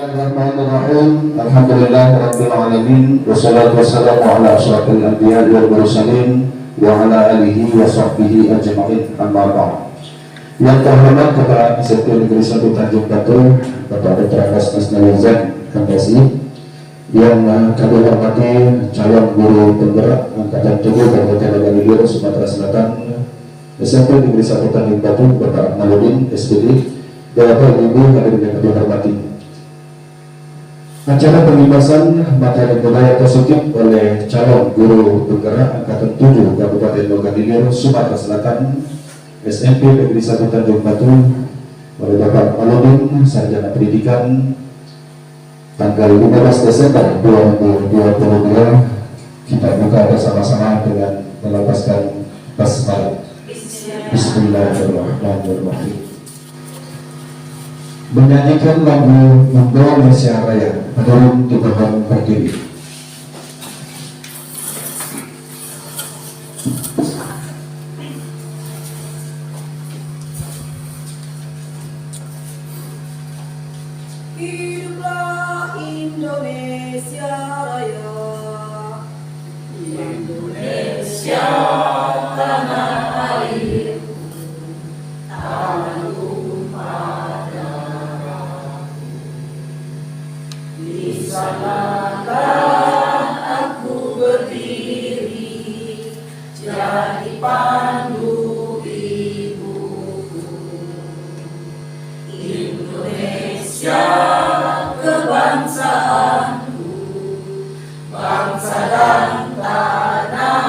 Bismillahirrahmanirrahim. Alhamdulillahirabbil alamin wassalatu wassalamu ala asyrafil anbiya'i wal mursalin wa ala alihi wa sahbihi ajma'in. Amma ba'd. Yang terhormat Kepala Eksekutif Negeri 1 Tanjung Batu, Bapak Dr. Andes Asnawizen MSI, yang kami hormati calon guru penggerak Angkatan 7 Kabupaten Bogor Sumatera Selatan, SMP Negeri 1 Tanjung Batu, Bapak Akmaludin SPD, dan Bapak Ibu hadirin yang kami hormati. Acara pembebasan materi budaya positif oleh calon guru penggerak Angkatan 7 Kabupaten Bogor Sumatera Selatan, SMP Negeri 1 Tanjung Batu, oleh Bapak Akmaludin, Sarjana Pendidikan, tanggal 15 Desember 2022, kita buka bersama-sama dengan melepaskan basmalah. Bismillahirrahmanirrahim. Menyanyikan lagu Indonesia Raya. Hadirin dimohon berdiri. Hiduplah Indonesia Raya, Indonesia tanah air, tanah tumpah darah. Di sanalah aku berdiri, jadi pandu ibuku. Indonesia kebangsaanku, bangsa dan tanah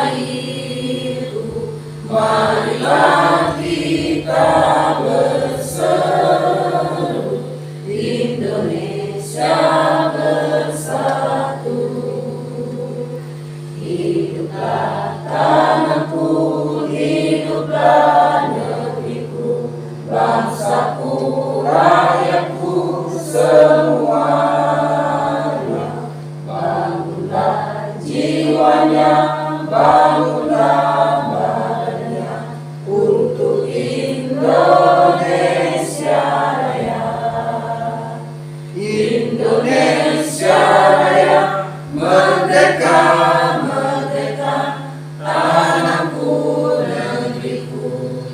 airku. Marilah kita berseru, Indonesia bersatu. Hiduplah tanahku, hiduplah negeriku, bangsaku, rakyatku semuanya. Bangunlah jiwanya, bangunlah badannya untuk Indonesia Raya. Indonesia Raya, merdeka, merdeka, tanahku, negeriku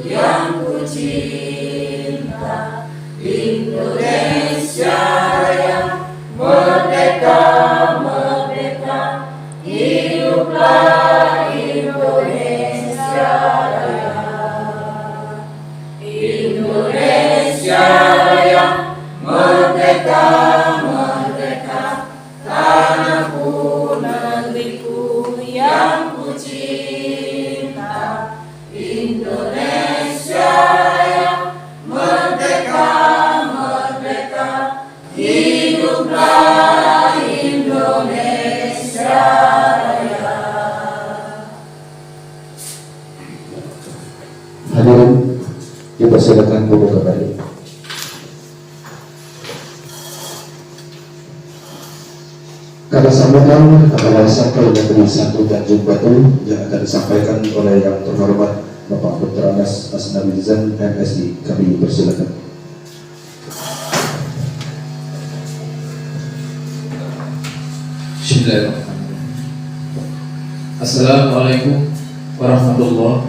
yang ku cinta. Indonesia Raya, merdeka, merdeka, hiduplah Indonesia Raya. Indonesia Raya, merdeka, merdeka, tanahku, negeriku yang ku cinta. Indonesia Raya, merdeka, merdeka, hiduplah Indonesia Raya. Hadirin, kita silakan duduk kembali. Kata sambutan Kepala SMP Negeri 1 Tanjung Batu yang akan disampaikan oleh yang terhormat Bapak Dr. Andes Asnawizen MSI, kami persilakan. Bismillahirrahmanirrahim. Assalamualaikum warahmatullahi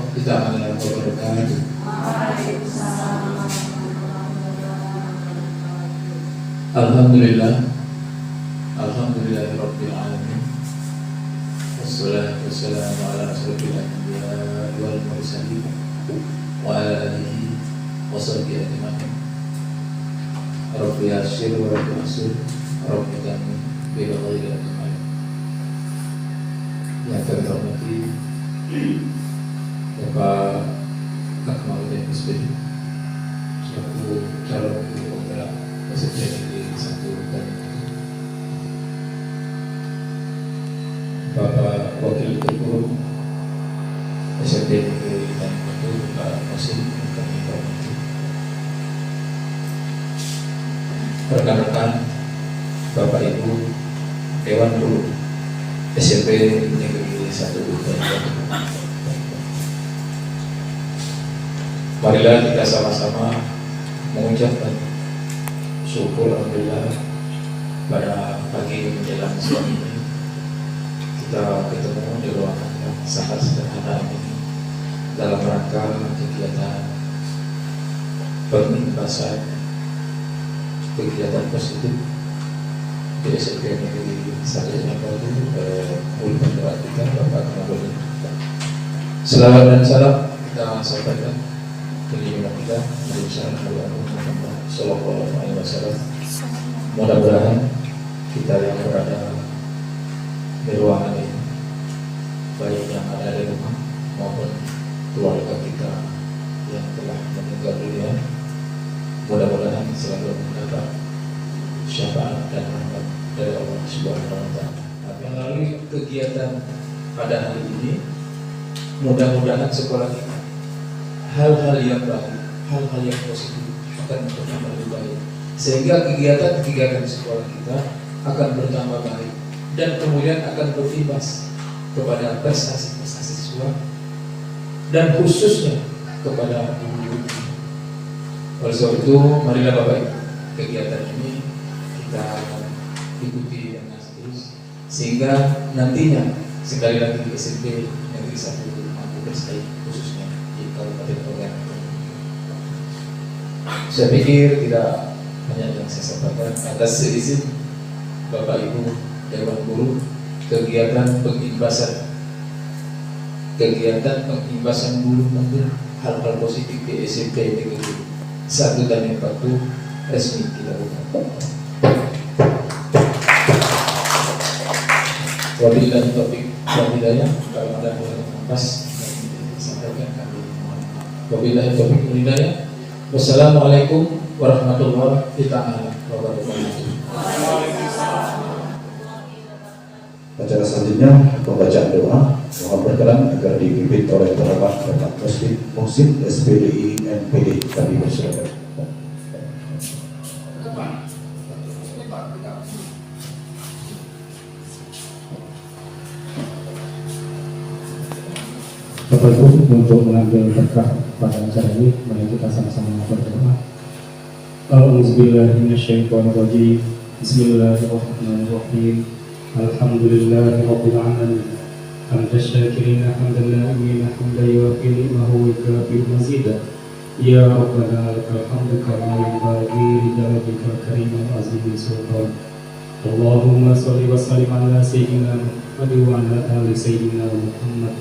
wabarakatuh. Alhamdulillah, alhamdulillahirabbil alamin. Wassalatu wassalamu ala asyrofil anbiya'i wal mursalin wa ala alihi wa sahbihi ajma'in. Rabbi yassir wa rabbi yassir, rabbi tamim bil ghairi ajma'in. Yang terhormati Bapak Akmaludin SPD, selaku calon guru penggerak SMP Negeri 1 Tanjung Batu, Bapak Wakil Guru SMP Negeri Tanjung Batu, Pak Musim, kami hormati. Rekan-rekan, Bapak Ibu, Dewan Guru SMP Negeri 1 Tanjung Batu, marilah kita sama-sama mengucapkan syukur alhamdulillah pada pagi menjelang siang ini kita ketemu di ruangan yang sangat sederhana ini dalam rangka kegiatan pengimbasan kegiatan positif di SMP Negeri 1 Jakarta Ulu Pantura kita Bapak Kamarudin. Selawat dan salam kita sampaikan ke junjungan kita Nabi Muhammad Sallallahu Alaihi Wasallam. Mudah-mudahan kita yang berada di ruangan ini, baik yang ada di rumah maupun keluarga kita yang telah meninggal dunia, mudah-mudahan selalu mendapat syafaat dan rahmat dari Allah Subhanahu wa Ta'ala. Melalui kegiatan pada hari ini, mudah-mudahan sekolah kita hal-hal yang baik, hal-hal yang positif akan bertambah lebih baik, sehingga kegiatan-kegiatan sekolah kita akan bertambah baik dan kemudian akan berimbas kepada prestasi-prestasi siswa dan khususnya kepada guru. Oleh sebab itu, marilah Bapak Ibu, kegiatan ini kita akan ikuti dengan serius sehingga nantinya sekali lagi di SMP Negeri 1 mampu bersaing khususnya di Kabupaten Pontianak. Saya pikir tidak banyak yang saya sampaikan. Atas seizin Bapak Ibu Dewan Guru, kegiatan pengimbasan bulu menggil hal-hal positif di SMP Negeri 1 dan 4 resmi dilakukan. Wabillahi taufiq wal hidayah. Kalau ada yang pas sampaikan kami mohon maaf. Wabillahi taufiq wal hidayah. Wassalamualaikum warahmatullahi wabarakatuh. Acara selanjutnya pembacaan doa. Mohon berkenan agar dipimpin oleh Bapak Muhsin SPDI NPD. Kami bersilakan. Bapak Ibu, untuk mengambil berkah pada acara ini, mari kita sama-sama berdoa. A'udzubillahiminasyaitonirrajim. Bismillahirrahmanirrahim. Alhamdulillahirabbil alamin. Hamdan syakirina hamdan na'imina hamdan yuwafi ni'mahu wa yukafi mazidah. Ya Rabbana lakal hamdu kama yanbaghi li jalaalika karimil azimi sultan. Allahumma shalli wa sallim ala sayyidina Muhammad wa ala ali sayyidina Muhammad.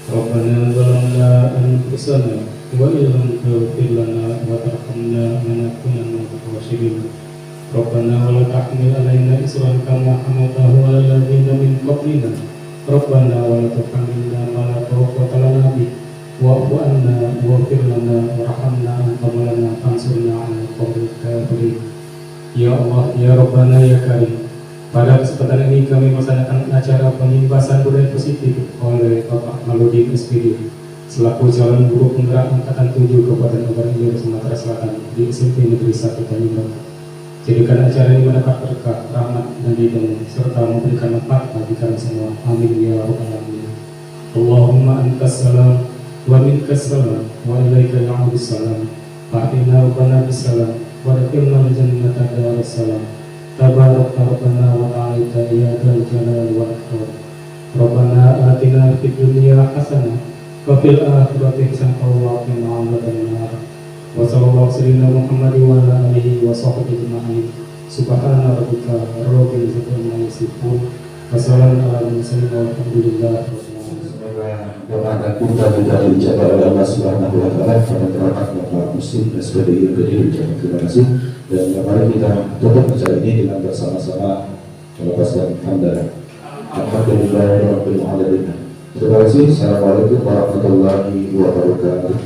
Rabbana zalamna anfusana wa illam taghfir lana wa tarhamna lanakunanna minal khasirin. Rabbana wa la tahmil alaina isran kama hamaltahu 'alal ladzina min qablina. Rabbana wa la tuhammilna ma la taqata lana bihi wa'fu 'anna waghfir lana warhamna anta maulana fansurna 'alal qawmil kafirin. Ya Allah, ya Rabbana, ya Karim, pada kesempatan ini kami melaksanakan acara pengimbasan budaya positif oleh Bapak Kamarudin SPD selaku calon guru penggerak angkatan 7 Kabupaten Ogan Ilir Sumatera Selatan di SMP Negeri 1 Tanjung. Jadikan acara ini mendapat berkah, rahmat dan ridho serta memberikan manfaat bagi kami semua. Amin ya rabbal alamin. Allahumma antas salam wa minkas salam wa ilaika ya'udus salam. Fa'inna rabbana bisalam wa dakilna jannata darus salam. Tabarak Rabbana wa ta'ala ya dzal jalali wal ikram. Rabbana atina fid dunya hasanah wa fil akhirati hasanah wa qina adzabannar. Wa sallallahu sayyidina Muhammad wa ala alihi wa sahbihi ajma'in. Subhana rabbika rabbil izzati amma yasifun. Wa salamun ala mursalin walhamdulillahi rabbil alamin. Doa dan kita minta dijaga oleh Allah Subhanahu wa Ta'ala pada terhormat Bapak Muhsin SPDI NPD. Terima kasih. Dan mari kita tutup acara ini dengan bersama-sama melepaskan hamdalah. Alhamdulillahirabbil alamin. Terima kasih. Assalamualaikum warahmatullahi wabarakatuh.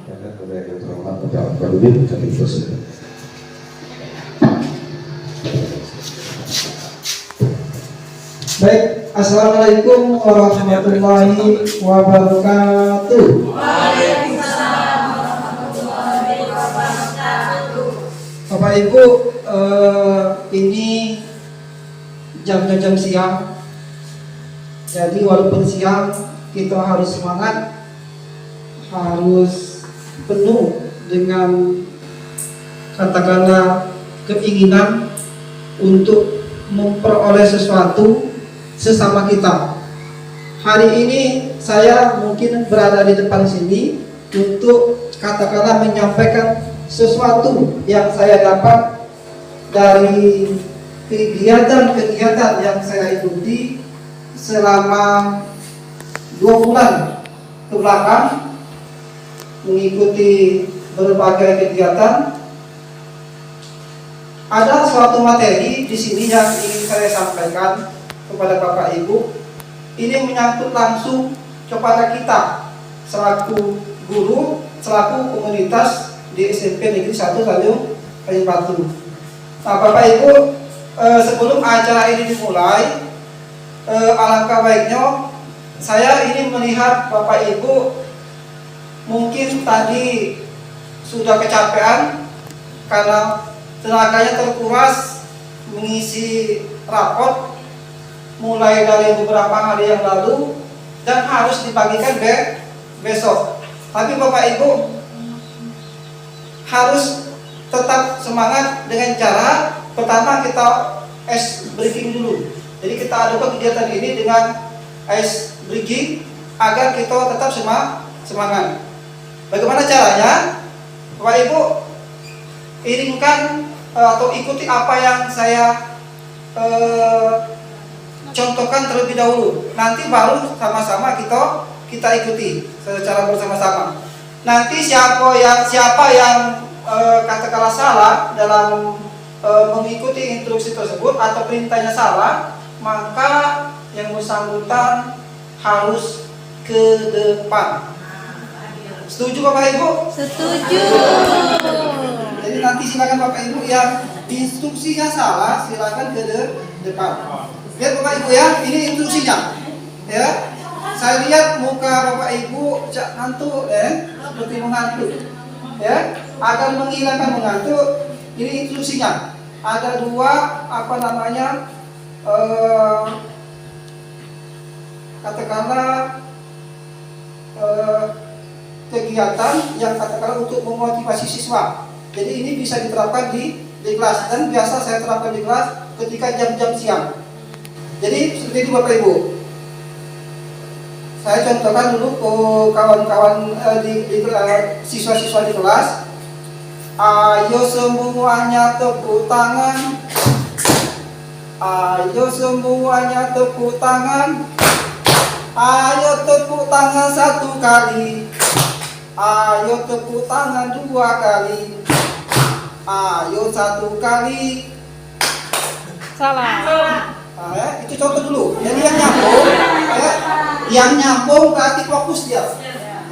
Dan kepada yang terhormat Bapak Kamarudin, kami persilakan. Baik, assalamualaikum warahmatullahi wabarakatuh. Waalaikumsalam warahmatullahi wabarakatuh. Bapak Ibu, ini jam siang. Jadi walaupun siang, kita harus semangat, harus penuh dengan katakanlah keinginan untuk memperoleh sesuatu sesama kita. Hari ini saya mungkin berada di depan sini untuk katakanlah menyampaikan sesuatu yang saya dapat dari kegiatan-kegiatan yang saya ikuti selama 2 bulan ke belakang, mengikuti berbagai kegiatan. Ada suatu materi di sini yang ingin saya sampaikan kepada Bapak Ibu. Ini menyangkut langsung kepada kita selaku guru, selaku komunitas di SMP Negeri 1 Tanjung Batu. Nah, Bapak Ibu, sebelum acara ini dimulai, alangkah baiknya saya ini melihat Bapak Ibu mungkin tadi sudah kecapean karena tenaganya terkuras mengisi raport mulai dari beberapa hari yang lalu dan harus dibagikan besok. Tapi Bapak Ibu harus tetap semangat dengan cara pertama kita ice breaking dulu. Jadi kita adakan kegiatan ini dengan ice breaking agar kita tetap semangat. Bagaimana caranya? Bapak Ibu iringkan atau ikuti apa yang saya contohkan terlebih dahulu. Nanti baru sama-sama kita ikuti secara bersama-sama. Nanti siapa yang katakanlah salah dalam mengikuti instruksi tersebut atau perintahnya salah, maka yang bersangkutan harus ke depan. Setuju Bapak Ibu? Setuju. Jadi nanti silakan Bapak Ibu yang instruksinya salah silakan ke depan. Lihat Bapak Ibu ya, ini instruksinya. Ya. Saya lihat muka Bapak Ibu ngantuk seperti mengantuk. Ya, agar menghilangkan mengantuk, ini instruksinya. Ada 2 katakanlah kegiatan yang katakanlah untuk memotivasi siswa. Jadi ini bisa diterapkan di kelas dan biasa saya terapkan di kelas ketika jam-jam siang. Jadi seperti itu Bapak Ibu. Saya contohkan dulu ke kawan-kawan siswa-siswa di kelas. Ayo semuanya tepuk tangan. Ayo semuanya tepuk tangan. Ayo tepuk tangan 1 kali. Ayo tepuk tangan 2 kali. Ayo 1 kali. Salah. Nah, ya, itu contoh dulu. Jadi yang nyambung berarti fokus dia.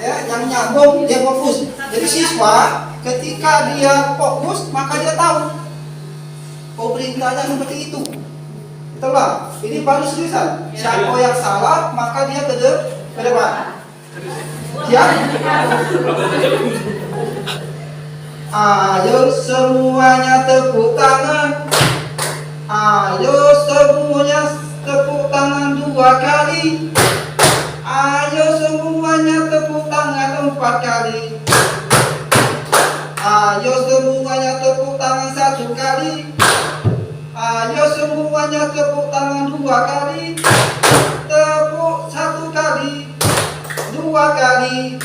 Ya, yang nyambung dia fokus. Jadi siswa ketika dia fokus maka dia tahu. Perintahnya seperti itu. Itulah. Ini baru seriusan. Siapa yang salah maka dia ke depan. Ya. Ayo semuanya tepuk tangan. Ayo semuanya tepuk tangan 2 kali. Ayo semuanya tepuk tangan 4 kali. Ayo semuanya tepuk tangan 1 kali. Ayo semuanya tepuk tangan 2 kali. Tepuk 1 kali. 2 kali.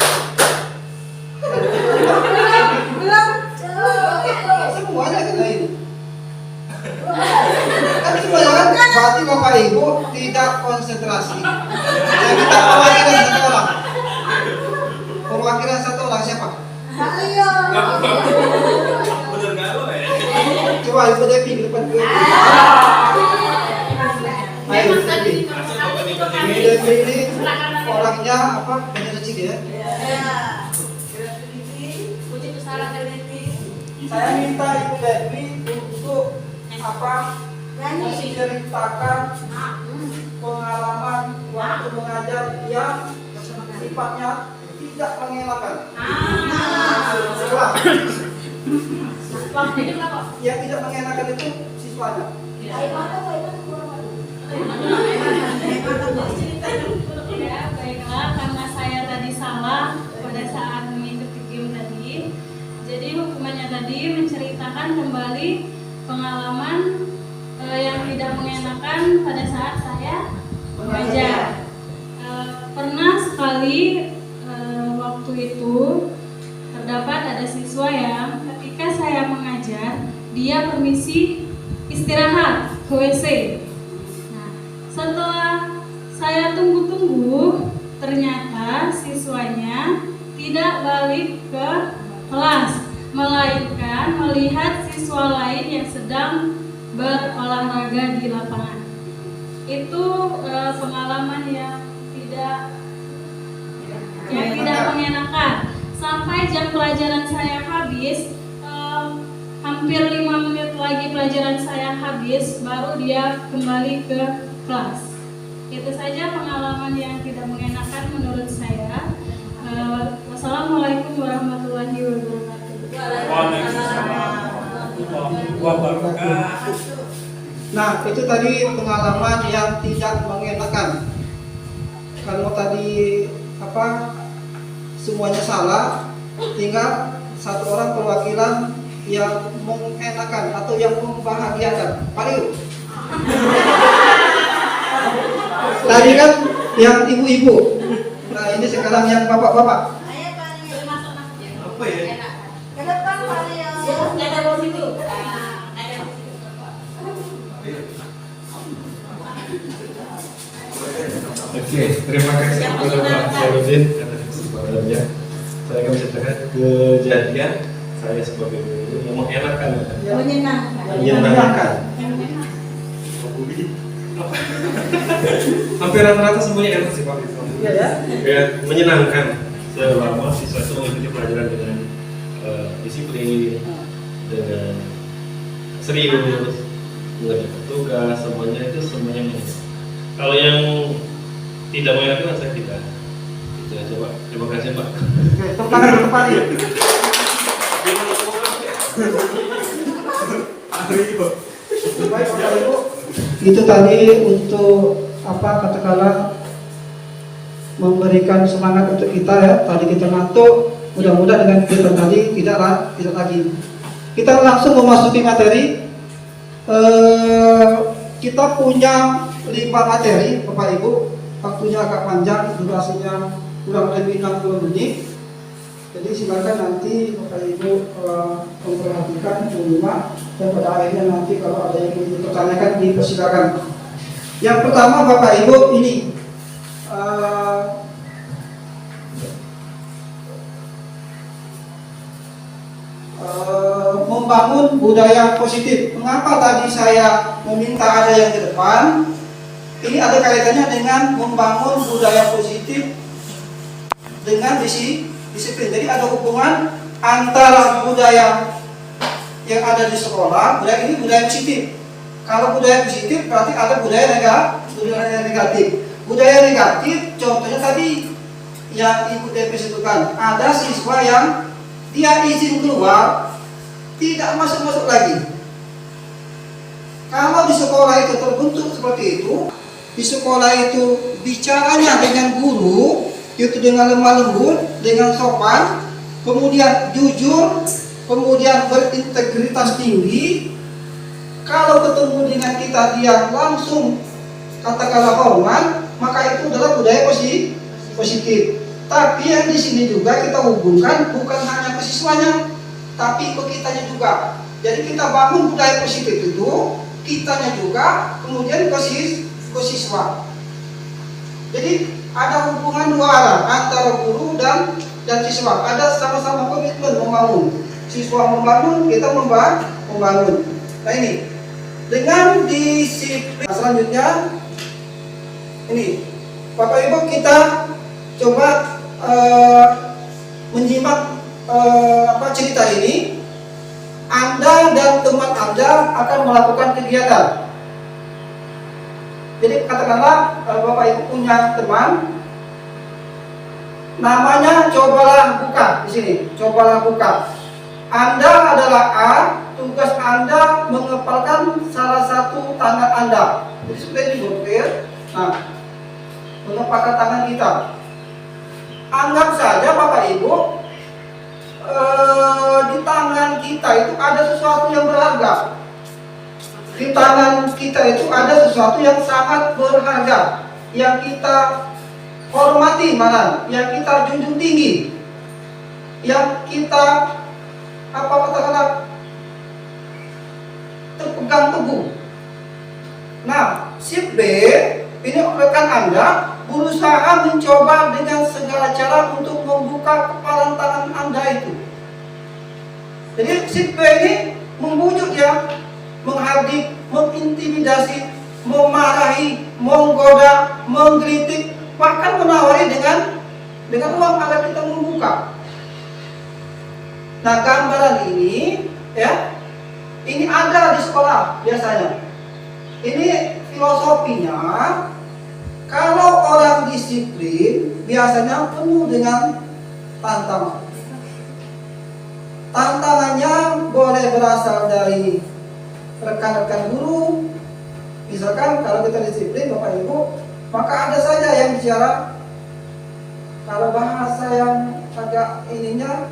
Semuanya kena ini. Kan semuanya kan berarti Bapak Ibu tidak konsentrasi. Ya, kita perwakilan 1 orang. Perwakilan 1 orang siapa? Coba Ibu Devi ke depan dulu. Ayo Devi. Ibu Devi ini orangnya apa? Energi ya. Saya minta Ibu Devi untuk menceritakan pengalaman waktu mengajar yang sifatnya tidak mengelakkan. Yang tidak mengenakan itu siswanya. Ya, baiklah, karena saya tadi salah pada saat mengikuti game tadi. Jadi hukumannya tadi menceritakan menceritakan kembali pengalaman yang tidak mengenakan pada saat saya mengajar. Pernah sekali waktu itu terdapat ada siswa yang ketika saya mengajar, dia permisi istirahat ke WC. Nah, setelah saya tunggu-tunggu, ternyata siswanya tidak balik ke kelas, melainkan melihat siswa lain yang sedang berolahraga di lapangan. Itu pengalaman yang tidak mengenakan. Sampai jam pelajaran saya habis, hampir 5 menit lagi pelajaran saya habis, baru dia kembali ke kelas. Itu saja pengalaman yang tidak mengenakan menurut saya. Wassalamualaikum warahmatullahi wabarakatuh. Nah, itu tadi pengalaman yang tidak mengenakan. Kalau tadi semuanya salah, tinggal satu orang perwakilan yang mengenakan atau yang membahagiakan. Mari. Tadi kan yang ibu-ibu. Nah, ini sekarang yang bapak-bapak. Apa ya? Ke depan Pak Leo. Ada bos itu. Oke, terima kasih kepada Pak Zainuddin atas kesempatannya. Saya akan menceritakan kejadian saya sebagai guru yang mengenakan, menyenangkan. Hampir rata-rata semuanya enak sih Pak. Iya ya. Ya, menyenangkan selama siswa itu mengikuti pelajaran dengan disiplin, dengan serius, mengerjakan tugas, semuanya menyenangkan. Kalau yang tidak mengenakan saya tidak. Itu aja Pak. Terima kasih Pak. Oke, tangan kembali. Baik Bapak Ibu, itu tadi untuk katakanlah memberikan semangat untuk kita ya. Tadi kita ngantuk, mudah-mudahan dengan kegiatan tadi tidak lagi. Kita langsung memasuki materi. Kita punya 5 materi Bapak Ibu. Waktunya agak panjang, durasinya kurang lebih 60 menit. Jadi silakan nanti Bapak Ibu memperhatikan, menyimak, dan pada akhirnya nanti kalau ada yang ingin dipertanyakan dipersilakan. Yang pertama Bapak Ibu ini membangun budaya positif. Mengapa tadi saya meminta ada yang ke depan? Ini ada kaitannya dengan membangun budaya positif dengan disiplin. Jadi ada hubungan antara budaya yang ada di sekolah, budaya ini budaya positif. Kalau budaya positif berarti ada budaya negatif. Budaya negatif contohnya tadi yang Ibu DP sebutkan, ada siswa yang dia izin keluar tidak masuk lagi. Kalau di sekolah itu terbentuk seperti itu, di sekolah itu bicaranya dengan guru itu dengan lemah lembut, dengan sopan, kemudian jujur, kemudian berintegritas tinggi. Kalau ketemu dengan kita dia langsung katakanlah hormat, maka itu adalah budaya positif. Tapi yang di sini juga kita hubungkan bukan hanya ke siswanya, tapi ke kitanya juga. Jadi kita bangun budaya positif itu, kitanya juga, kemudian ke siswa. Jadi ada hubungan dua arah antara guru dan siswa. Ada sama-sama komitmen membangun. Siswa membangun, kita membangun. Nah ini dengan disiplin. Selanjutnya ini Bapak Ibu kita coba menyimak cerita ini. Anda dan teman Anda akan melakukan kegiatan. Jadi katakanlah Bapak Ibu punya teman, namanya cobalah buka di sini. Cobalah buka. Anda adalah A, tugas Anda mengepalkan salah satu tangan Anda. Jadi seperti ini Bukir. Nah, mengepalkan tangan kita. Anggap saja Bapak Ibu di tangan kita kita itu ada sesuatu yang berharga. Di tangan kita itu ada sesuatu yang sangat berharga, yang kita hormati malah, yang kita junjung tinggi, yang kita katakanlah terpegang teguh. Nah, si B ini rekan Anda berusaha mencoba dengan segala cara untuk membuka kepalan tangan Anda itu. Jadi si B ini membujuk dia, menghardik, mengintimidasi, memarahi, menggoda, menggelitik, bahkan menawari dengan uang agar kita membuka. Nah, gambaran ini ya, ini ada di sekolah biasanya. Ini filosofinya, kalau orang disiplin biasanya penuh dengan tantangan. Tantangannya boleh berasal dari rekan-rekan guru. Misalkan kalau kita disiplin Bapak Ibu, maka ada saja yang bicara, kalau bahasa yang agak ininya,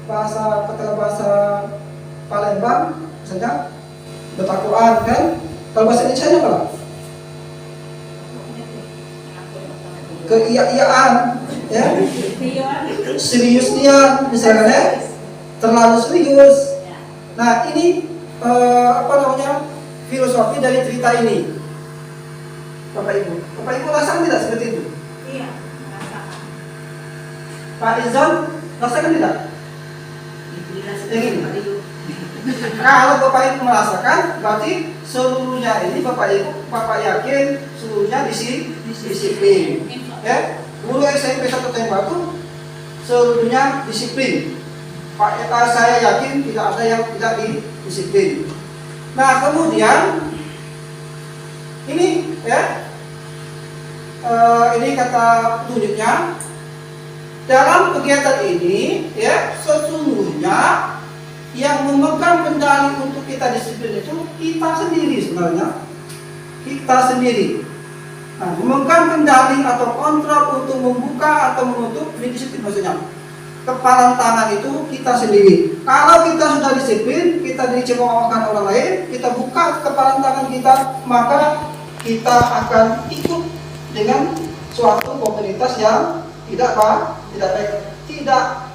bahasa Palembang misalnya betakuan kan, kalau bahasa Indonesia apa? Keiya-iyaan ya, seriusnya misalnya ya, terlalu serius. Nah ini filosofi dari cerita ini, Bapak Ibu rasakan tidak seperti itu? Iya, rasakan. Pak Izon rasakan tidak? Yang ini. Kalau Bapak Ibu merasakan, berarti seluruhnya ini Bapak yakin seluruhnya disiplin. Ya, guru SMP 1 Tembatu seluruhnya disiplin. Saya yakin tidak ada yang tidak disiplin. Nah kemudian ini ya, ini kata petunjuknya, dalam kegiatan ini ya, sesungguhnya yang memegang kendali untuk kita disiplin itu kita sendiri sebenarnya, kita sendiri. Nah, memegang kendali atau kontrol untuk membuka atau menutup ini disiplin maksudnya. Kepalan tangan itu kita sendiri. Kalau kita sudah disiplin, kita dicemoohkan orang lain, kita buka kepalan tangan kita, maka kita akan ikut dengan suatu komunitas yang tidak baik, tidak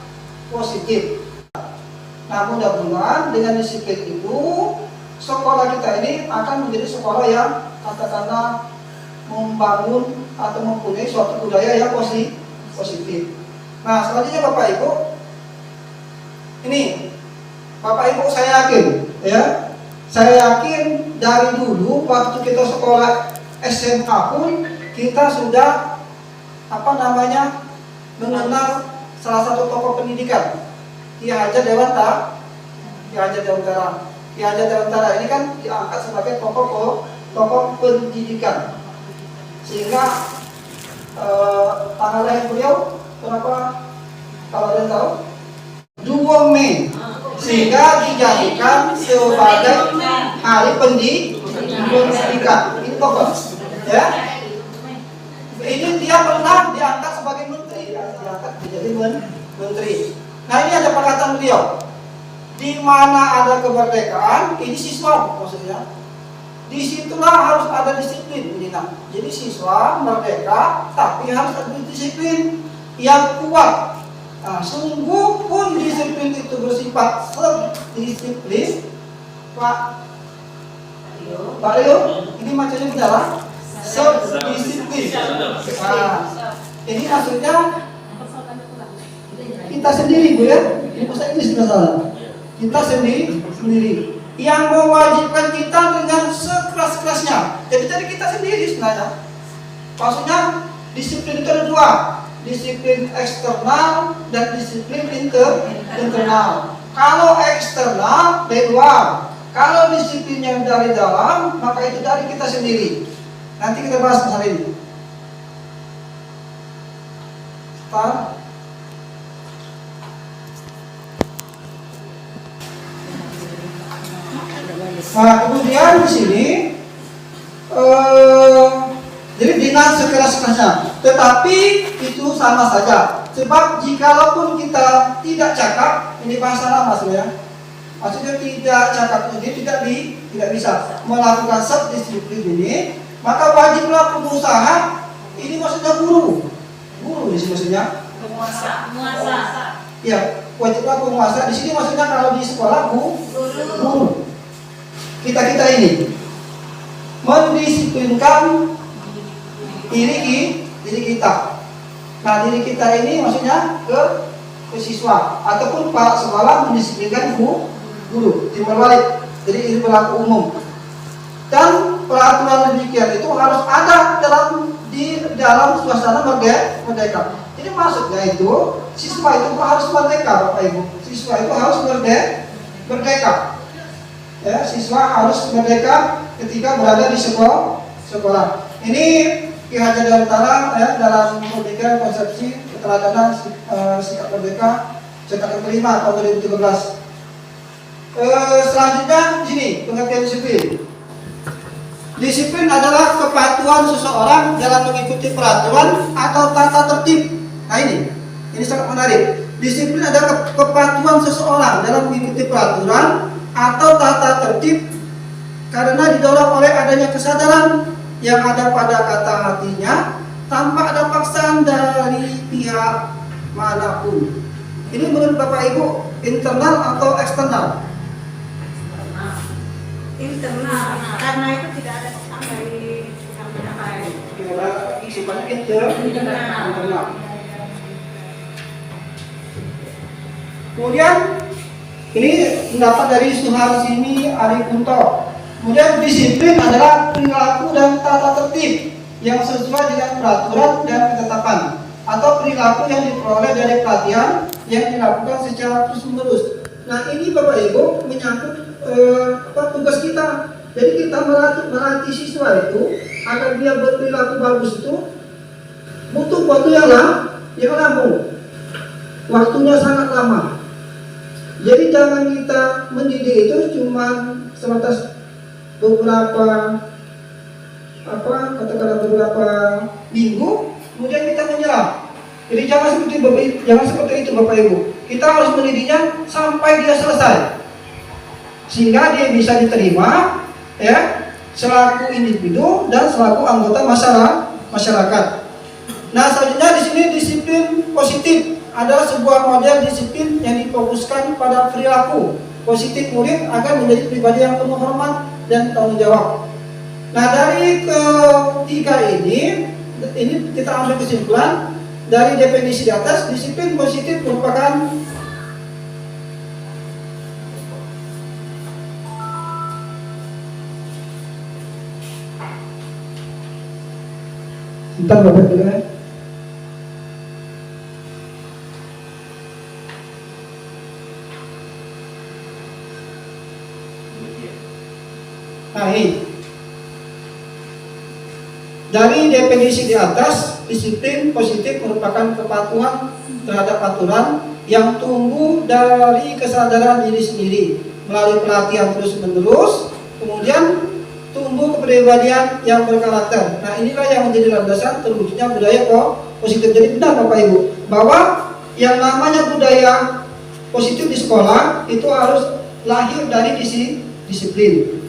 positif. Nah, mudah-mudahan dengan disiplin itu sekolah kita ini akan menjadi sekolah yang katakanlah membangun atau mempunyai suatu budaya yang positif. Nah, selanjutnya Bapak Ibu, ini Bapak Ibu saya yakin dari dulu waktu kita sekolah SMA pun kita sudah mengenal salah satu tokoh pendidikan, Ki Hajar Dewantara. Ki Hajar Dewantara ini kan diangkat sebagai tokoh pendidikan, sehingga tanggal lahir beliau kenapa kalau ada yang tahu? 2 Mei, sehingga dijadikan sebagai hari pendidikan. Ini tokoh, ya. Ini dia pernah diangkat sebagai menteri, diangkat menjadi menteri. Nah ini ada perkataan beliau, di mana ada kemerdekaan, ini siswa maksudnya. Disitulah harus ada disiplin. Jadi siswa merdeka, tapi harus ada disiplin yang kuat. Nah, sungguh pun disiplin itu bersifat disiplin, Pak Rio, ini macamnya benar, disiplin. Nah, ini maksudnya kita sendiri, Bu ya. Ini bahasa Inggris masalah. Kita sendiri yang mewajibkan kita dengan sekeras-kerasnya. Jadi kita sendiri sebenarnya. Maksudnya disiplin itu ada 2, disiplin eksternal dan disiplin internal. Kalau eksternal dari luar, kalau disiplin yang dari dalam, maka itu dari kita sendiri. Nanti kita bahas masalah ini. Nah, kemudian di sini jadi dengan sekeras-kerasnya, tetapi itu sama saja. Sebab jikalaupun kita tidak cakap, Ini bahasa lama sebenarnya. Maksudnya tidak cakap ini tidak bisa melakukan subdisiplin ini, maka wajiblah pengusaha, ini maksudnya guru di sini maksudnya. Penguasa. Ya, wajiblah penguasa. Di sini maksudnya kalau di sekolah guru. Kita ini mendisiplinkan diri kita. Nah, diri kita ini maksudnya ke siswa ataupun para sekolah mendisiplinkan guru. Timbal balik. Jadi ini berlaku umum. Dan peraturan demikian itu harus ada di dalam suasana merdeka. Jadi maksudnya itu siswa itu harus merdeka, Bapak Ibu. Siswa itu harus merdeka. Ya, siswa harus merdeka ketika berada di sekolah. Ini Ki Hajar Dewantara ya, dalam pemikiran konsepsi keteladanan sikap merdeka cetakan kelima tahun 2013. Selanjutnya di sini pengertian disiplin. Disiplin adalah kepatuhan seseorang dalam mengikuti peraturan atau tata tertib. Nah ini sangat menarik. Disiplin adalah kepatuhan seseorang dalam mengikuti peraturan atau tata tertib karena didorong oleh adanya kesadaran yang ada pada kata hatinya tanpa ada paksaan dari pihak manapun. Ini menurut Bapak Ibu internal atau eksternal? Internal. Karena itu tidak ada pesan dari yang lain. Sifatnya internal. Kemudian ini pendapat dari Suharsini Arikunto. Kemudian disiplin adalah perilaku dan tata tertib yang sesuai dengan peraturan dan ketetapan atau perilaku yang diperoleh dari pelatihan yang dilakukan secara terus-menerus. Nah ini Bapak Ibu menyangkut tugas kita. Jadi kita melatih siswa itu agar dia berperilaku bagus itu butuh waktu yang lama. Waktunya sangat lama. Jadi jangan kita mendidik itu cuma sebatas beberapa minggu kemudian kita menyerah. Jadi jangan seperti itu Bapak Ibu. Kita harus mendidiknya sampai dia selesai. Sehingga dia bisa diterima ya selaku individu dan selaku anggota masyarakat. Nah, selanjutnya di sini disiplin positif adalah sebuah model disiplin yang difokuskan pada perilaku positif murid agar menjadi pribadi yang penuh hormat dan tanggung jawab. Nah, dari ketiga ini kita ambil kesimpulan dari definisi di atas. Disiplin positif merupakan Bentar Bapak dulu ya. Nah ini dari definisi di atas, disiplin positif merupakan kepatuhan terhadap aturan yang tumbuh dari kesadaran diri sendiri melalui pelatihan terus-menerus, kemudian tumbuh kepribadian yang berkarakter. Nah inilah yang menjadi landasan terwujudnya budaya positif. Jadi benar Bapak Ibu bahwa yang namanya budaya positif di sekolah itu harus lahir dari disiplin.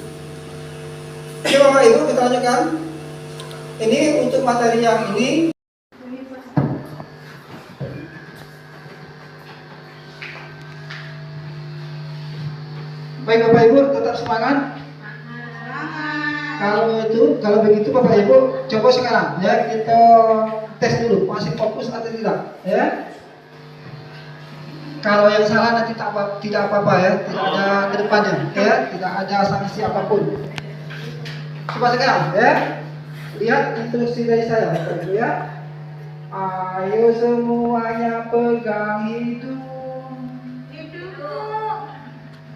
Oke Bapak Ibu, kita lanjutkan. Ini untuk materi yang ini. Baik Bapak Ibu, tetap semangat. Kalau begitu Bapak Ibu, coba sekarang ya kita tes dulu masih fokus atau tidak ya. Kalau yang salah nanti tidak apa-apa ya, tidak ada ke depannya ya, tidak ada sanksi apapun. Coba sekarang ya. Lihat instruksi dari saya Bapak Ibu ya. Ayo semuanya pegang hidung.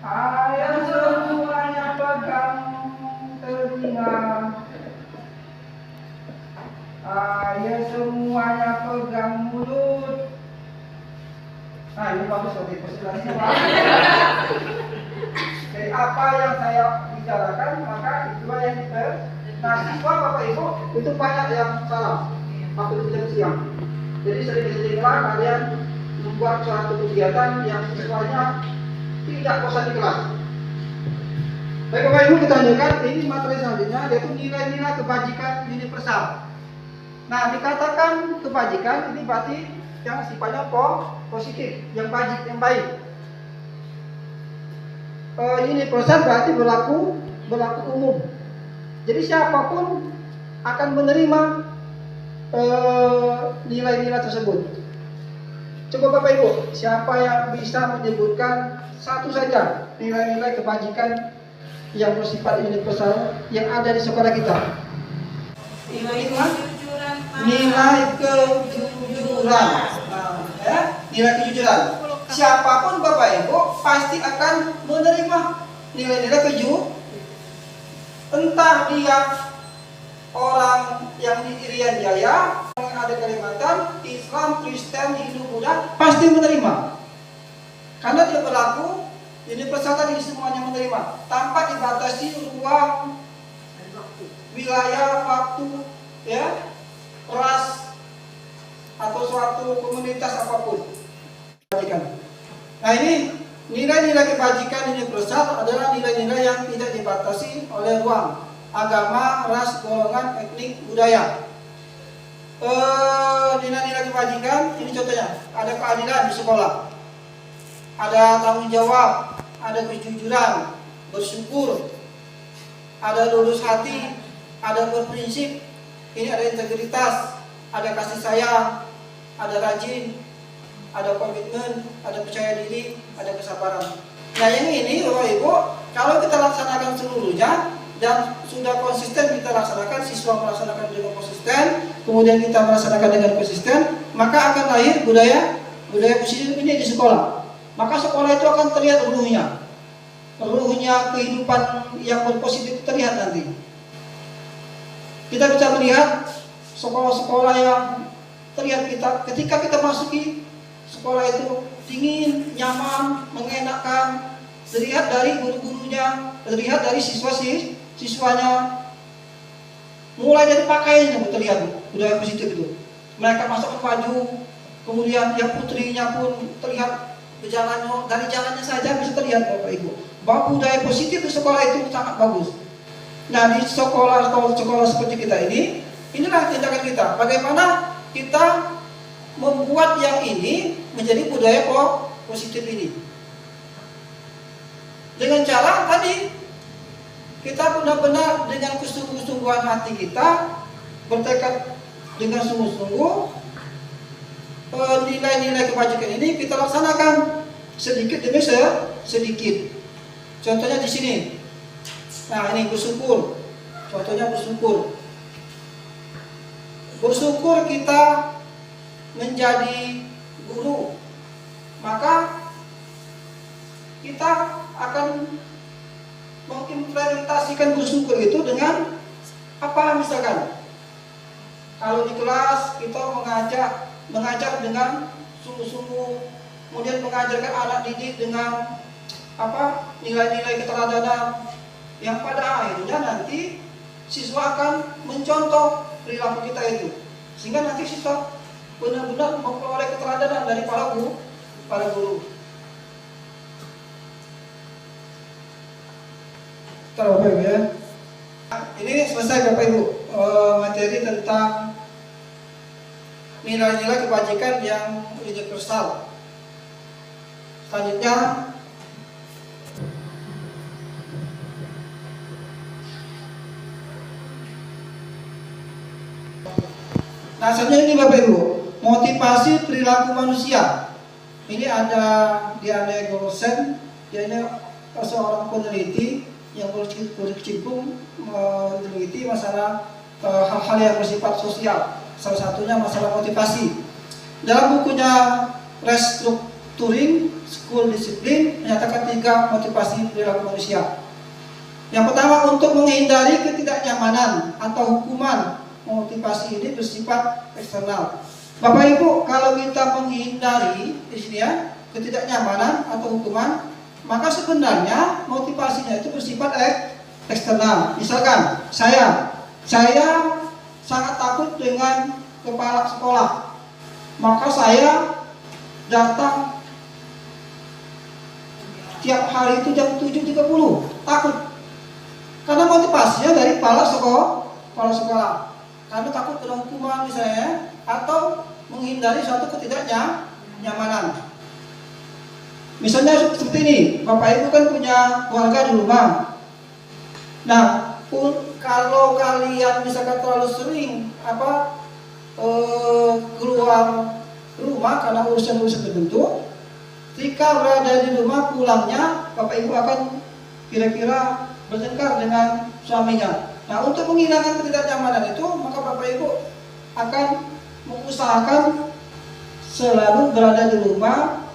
Ayo semuanya pegang telinga. Ayo semuanya pegang mulut. Nah ini bagus seperti presentasinya Pak. Jadi apa yang saya bicarakan maka itulah yang kita. Nah siswa Bapak Ibu itu banyak yang salah waktu ujian siang. Jadi sering-seringlah kalian membuat suatu kegiatan yang siswanya tidak bosan di kelas. Baik Bapak Ibu, kita lanjutkan. Ini materi selanjutnya yaitu nilai-nilai kebajikan universal. Nah, dikatakan kebajikan ini berarti yang sifatnya positif, yang baik. Universal berarti berlaku umum. Jadi siapapun akan menerima nilai-nilai tersebut. Coba Bapak Ibu, siapa yang bisa menyebutkan satu saja nilai-nilai kebajikan yang bersifat universal yang ada di sekolah kita? Nilai kejujuran. Nilai kejujuran. Siapapun Bapak Ibu pasti akan menerima nilai-nilai kejujuran. Entah dia orang yang di Irian Jaya, yang ada Kalimantan, Islam, Kristen, Hindu, Buddha, pasti menerima. Karena dia berlaku universal tadi, semuanya menerima tanpa dibatasi ruang, wilayah, waktu, ya, ras atau suatu komunitas apapun. Nah, ini nilai-nilai kebajikan universal adalah nilai-nilai yang tidak dibatasi oleh ruang, agama, ras, golongan, etnik, budaya. Nilai-nilai kebajikan ini contohnya, ada keadilan di sekolah, ada tanggung jawab, ada kejujuran, bersyukur, ada lurus hati, ada berprinsip, ini ada integritas, ada kasih sayang, ada rajin, ada komitmen, ada percaya diri, ada kesabaran. Nah, yang ini Bapak Ibu, kalau kita laksanakan seluruhnya dan sudah konsisten kita laksanakan, siswa melaksanakan dengan konsisten, kemudian kita melaksanakan dengan konsisten, maka akan lahir budaya positif ini di sekolah. Maka sekolah itu akan terlihat ruhnya kehidupan yang berpositif terlihat nanti. Kita bisa melihat sekolah-sekolah yang terlihat ketika kita masuki sekolah itu dingin, nyaman, mengenakan, terlihat dari guru-gurunya, terlihat dari siswanya, mulai dari pakaiannya terlihat budaya positif itu. Mereka masukkan baju, kemudian yang putrinya pun terlihat berjalannya, dari jalannya saja bisa terlihat Bapak Ibu bahwa budaya positif di sekolah itu sangat bagus. Nah, di sekolah seperti kita ini, inilah tindakan kita. Bagaimana kita membuat yang ini menjadi budaya positif ini. Dengan cara tadi kita benar-benar dengan kesungguh-sungguhan hati kita bertekad dengan sungguh-sungguh nilai-nilai kebajikan ini kita laksanakan sedikit demi sedikit. Contohnya di sini. Nah, ini bersyukur. Contohnya bersyukur. Bersyukur kita menjadi guru, maka kita akan mengimplementasikan bersyukur itu dengan apa? Misalkan kalau di kelas kita mengajar dengan sungguh-sungguh, kemudian mengajarkan anak didik dengan nilai-nilai keteladanan yang pada akhirnya nanti siswa akan mencontoh perilaku kita itu, sehingga nanti siswa benar-benar memperoleh keteladanan dari para guru. Bapak Ibu ya. Ini selesai Bapak Ibu materi tentang nilai-nilai kebajikan yang universal. Selanjutnya ini Bapak Ibu, motivasi perilaku manusia. Ini ada Diane Gorsen, dia ini seorang peneliti yang berkecimpung meneliti masalah hal-hal yang bersifat sosial. Salah satunya masalah motivasi. Dalam bukunya Restructuring School Discipline menyatakan 3 motivasi perilaku manusia. Yang pertama, untuk menghindari ketidaknyamanan atau hukuman. Motivasi ini bersifat eksternal. Bapak Ibu, kalau kita menghindari di sini ya ketidaknyamanan atau hukuman, maka sebenarnya motivasinya itu bersifat eksternal. Misalkan saya sangat takut dengan kepala sekolah, maka saya datang tiap hari itu jam 7.30, takut. Karena motivasinya dari kepala sekolah. Karena takut kena hukuman misalnya, atau menghindari suatu ketidaknyamanan. Misalnya seperti ini, Bapak Ibu kan punya keluarga di rumah. Nah, kalau kalian misalkan terlalu sering keluar rumah karena urusan-urusan tertentu, ketika berada di rumah pulangnya Bapak Ibu akan kira-kira bertengkar dengan suaminya. Nah, untuk menghilangkan ketidaknyamanan itu, maka Bapak Ibu akan mengusahakan selalu berada di rumah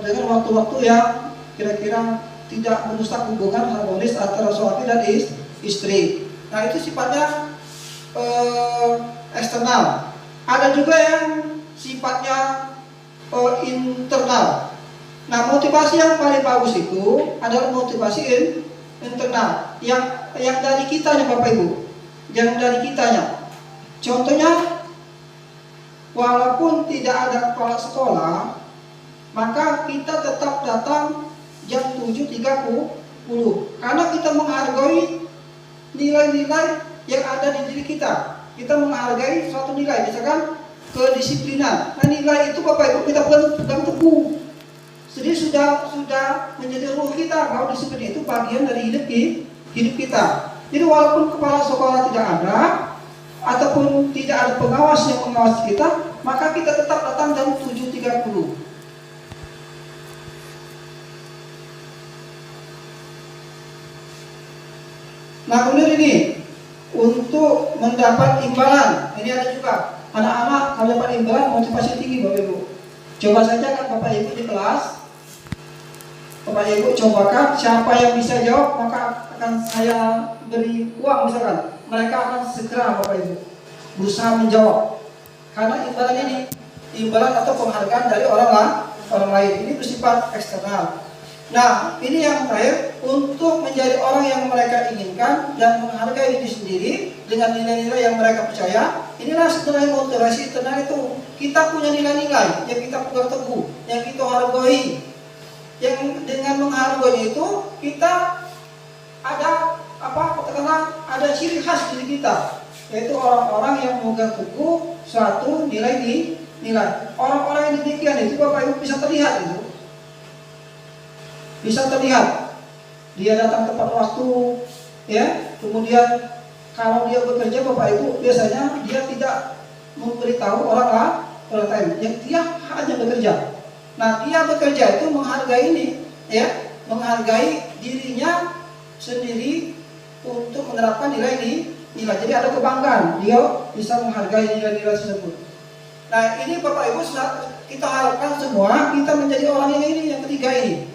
dengan waktu-waktu yang kira-kira tidak merusak hubungan harmonis antara suami dan istri. Nah, itu sifatnya eksternal. Ada juga yang sifatnya internal. Nah, motivasi yang paling bagus itu adalah motivasi internal, yang dari kitanya Bapak Ibu, yang dari kitanya. Contohnya, walaupun tidak ada kepala sekolah, maka kita tetap datang jam 7.30 karena kita menghargai nilai-nilai yang ada di diri kita. Kita menghargai suatu nilai, misalkan kedisiplinan. Nah, nilai itu Bapak Ibu kita pegang teguh. Jadi sudah menjadi ruh kita bahwa disiplin itu bagian dari hidup kita. Jadi walaupun kepala sekolah tidak ada ataupun tidak ada pengawas yang mengawasi kita, maka kita tetap datang jam 7.30. Nah, kemudian ini untuk mendapat imbalan, ini ada juga anak-anak kalau dapat imbalan motivasi tinggi Bapak Ibu. Coba saja kan Bapak Ibu di kelas, Bapak Ibu cobakan siapa yang bisa jawab maka akan saya beri uang misalkan. Mereka akan segera Bapak Ibu berusaha menjawab. Karena imbalan ini, imbalan atau penghargaan dari orang lain ini bersifat eksternal. Nah, ini yang terakhir, untuk menjadi orang yang mereka inginkan dan menghargai diri sendiri dengan nilai-nilai yang mereka percaya. Inilah sebenarnya motivasi internal itu. Kita punya nilai-nilai yang kita pegang teguh, yang kita hargai. Yang dengan menghargai itu kita ada ada ciri khas diri kita, yaitu orang-orang yang memegang teguh suatu nilai. Orang-orang yang demikian itu Bapak Ibu bisa terlihat itu. Bisa terlihat dia datang tepat waktu, ya. Kemudian kalau dia bekerja Bapak Ibu biasanya dia tidak memberitahu orang lain, yang dia hanya bekerja. Nah, dia bekerja itu menghargai ini, ya, menghargai dirinya sendiri untuk menerapkan nilai. Jadi ada kebanggaan dia bisa menghargai nilai-nilai tersebut. Nah, ini Bapak Ibu kita harapkan semua kita menjadi orang yang ketiga ini.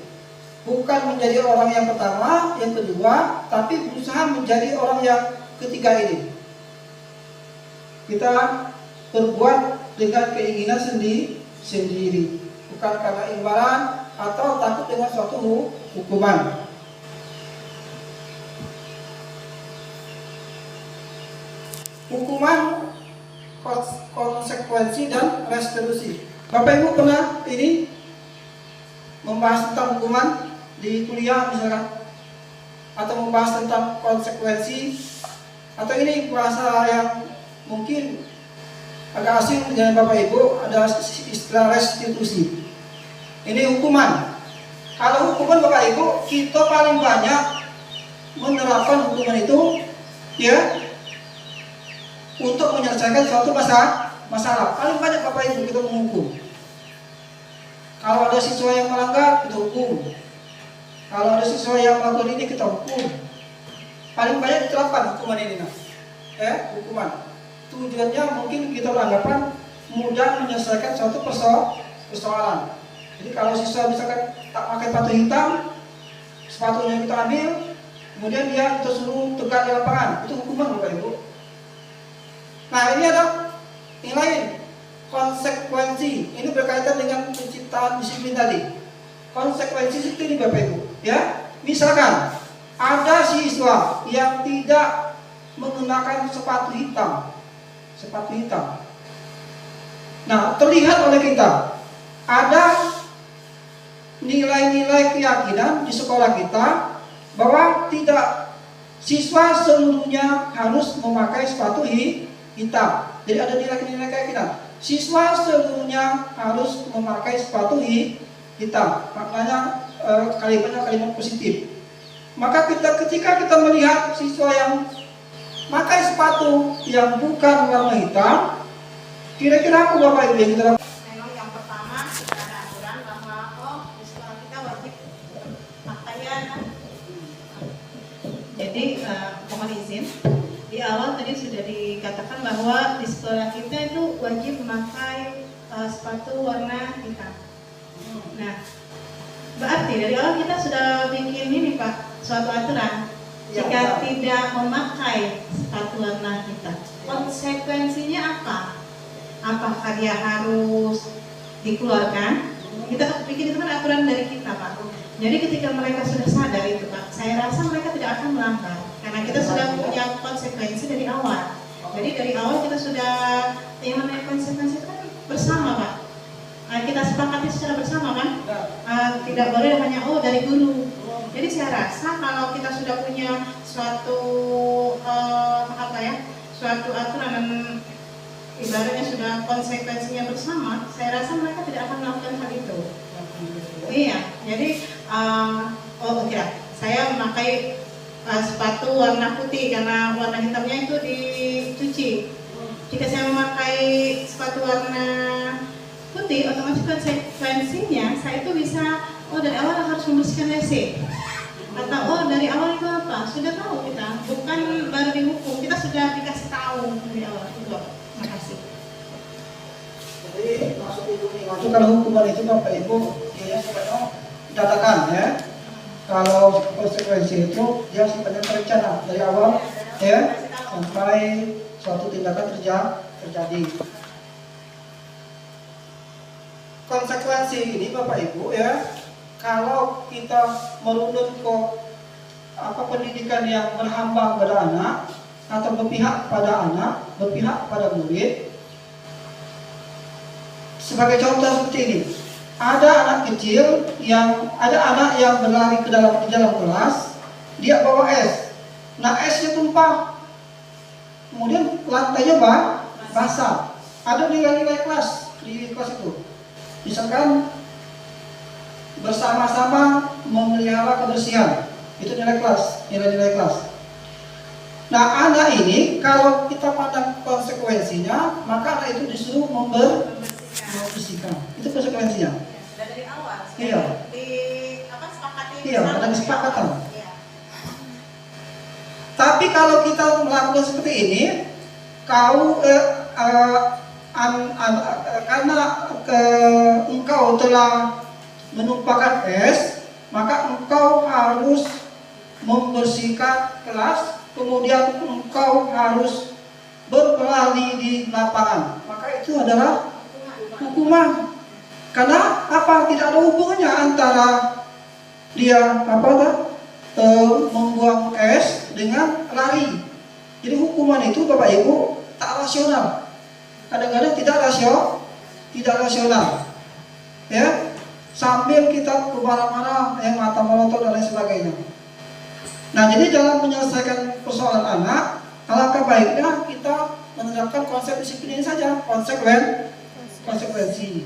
Bukan menjadi orang yang pertama, yang kedua, tapi berusaha menjadi orang yang ketiga ini. Kita berbuat dengan keinginan sendiri, bukan karena imbalan atau takut dengan suatu hukuman. Hukuman, konsekuensi dan restitusi. Bapak Ibu pernah ini membahas tentang hukuman di kuliah misalkan, atau membahas tentang konsekuensi, atau ini bahasa yang mungkin agak asing dengan Bapak Ibu, ada istilah restitusi. Ini hukuman. Kalau hukuman Bapak Ibu, kita paling banyak menerapkan hukuman itu, ya, untuk menyelesaikan suatu masalah. Paling banyak Bapak Ibu kita menghukum. Kalau ada siswa yang melanggar, kita hukum. Kalau ada siswa yang melakukan ini, kita hukum. Paling banyak diterapkan hukuman ini, hukuman. Tujuannya mungkin kita beranggapan mudah menyelesaikan suatu persoalan. Jadi kalau siswa misalkan tak pakai sepatu hitam, sepatunya kita ambil, kemudian dia kita suruh tegak di lapangan, itu hukuman Bapak Ibu. Nah, ini ada yang lain. Konsekuensi ini berkaitan dengan penciptaan disiplin tadi. Konsekuensi seperti ini Bapak Ibu, ya. Misalkan ada siswa yang tidak menggunakan sepatu hitam, Nah, terlihat oleh kita ada nilai-nilai keyakinan di sekolah kita bahwa tidak siswa seluruhnya harus memakai sepatu hitam. Jadi ada nilai-nilai keyakinan. Siswa seluruhnya harus memakai sepatu hitam. Maknanya kalimatnya kalimat positif. Maka ketika kita melihat siswa yang pakai sepatu yang bukan warna hitam, kira-kira apa Bapak Ibu yang kita lakukan? Memang yang pertama kita ada aturan bahwa di sekolah kita wajib pakaian. Jadi mohon izin, di awal tadi sudah dikatakan bahwa di sekolah kita itu wajib memakai sepatu warna hitam. Nah, berarti dari awal kita sudah bikin ini Pak, suatu aturan. Jika tidak memakai sepatu warna hitam, konsekuensinya apa? Apakah dia harus dikeluarkan? Kita bikin itu kan aturan dari kita Pak. Jadi ketika mereka sudah sadar itu Pak, saya rasa mereka tidak akan melanggar karena kita sudah punya konsekuensi dari awal. Jadi dari awal kita sudah yang namanya konsekuensi itu kan bersama Pak. Kita sepakati secara bersama kan, tidak boleh hanya dari guru. Jadi saya rasa kalau kita sudah punya suatu suatu aturan dan ibaratnya sudah konsekuensinya bersama, saya rasa mereka tidak akan melakukan hal itu. Iya, jadi saya memakai sepatu warna putih karena warna hitamnya itu dicuci. Jika saya memakai sepatu warna putih, otomatis konsekuensinya saya itu bisa dari awal harus membersihkan WC, atau dari awal itu apa, sudah tahu kita, bukan baru dihukum, kita sudah dikasih tahu dari awal itu. Terima kasih. Jadi maksud Ibu nih, kalau hukuman itu Bapak Ibu dia sebenarnya dikatakan ya, kalau konsekuensi itu dia sebenarnya terencana dari awal ya sampai suatu tindakan terjadi. Konsekuensi ini Bapak Ibu ya, kalau kita merunut ke pendidikan yang berhambang pada anak atau berpihak pada anak, berpihak pada murid. Sebagai contoh seperti ini, ada anak kecil ada anak yang berlari di dalam kelas, dia bawa es. Nah esnya tumpah, kemudian lantainya basah. Ada nilai-nilai kelas di kelas itu. Misalkan bersama-sama memelihara kebersihan, itu nilai kelas. Nah anak ini kalau kita pandang konsekuensinya, maka anak itu disuruh membersihkan. Itu konsekuensinya. Sudah dari awal. Iya. Sepakati. Iya, ada kesepakatan. Iya. Tapi kalau kita melakukan seperti ini, karena engkau telah menumpahkan es, maka engkau harus membersihkan kelas, kemudian engkau harus berlari di lapangan. Maka itu adalah hukuman. Karena apa? Tidak ada hubungannya antara dia membuang es dengan lari. Jadi hukuman itu Bapak Ibu tak rasional. Kadang-kadang tidak rasional. Ya, sambil kita marah-marah, mata melotot dan lain sebagainya. Nah, jadi dalam menyelesaikan persoalan anak, alangkah baiknya kita menerapkan konsep disiplin ini saja, konsekuensi.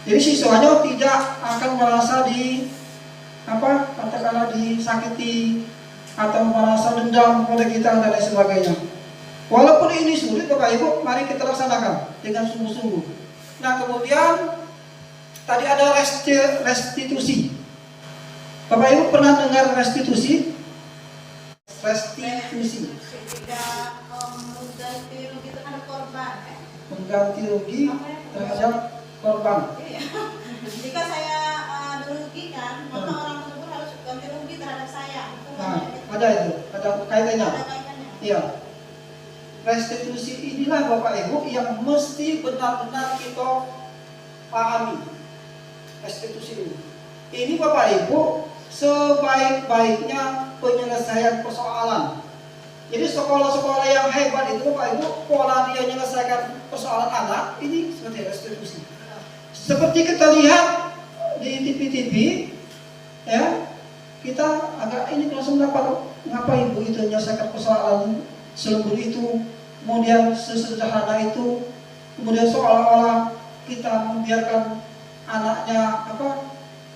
Jadi siswanya tidak akan merasa katakanlah disakiti atau merasa dendam pada kita dan lain sebagainya. Walaupun ini sulit Bapak Ibu, mari kita laksanakan dengan sungguh-sungguh. Nah kemudian tadi ada restitusi. Bapak Ibu pernah dengar restitusi? Restitusi. Tidak mengganti rugi terhadap korban. Mengganti rugi terhadap korban. Jika saya dirugikan, maka orang tersebut harus ganti rugi terhadap saya. Nah, ada kaitannya. Iya. Restitusi inilah Bapak Ibu yang mesti benar-benar kita pahami. Restitusi ini. Ini Bapak Ibu sebaik-baiknya penyelesaian persoalan Jadi sekolah-sekolah yang hebat itu Bapak Ibu, pola dia menyelesaikan persoalan anak ini seperti restitusi. Seperti kita lihat di TV-TV, ya, kita agak ini langsung dapat ngapa Ibu itu menyelesaikan persoalan selembut itu, kemudian sesederhana itu, kemudian seolah-olah kita membiarkan anaknya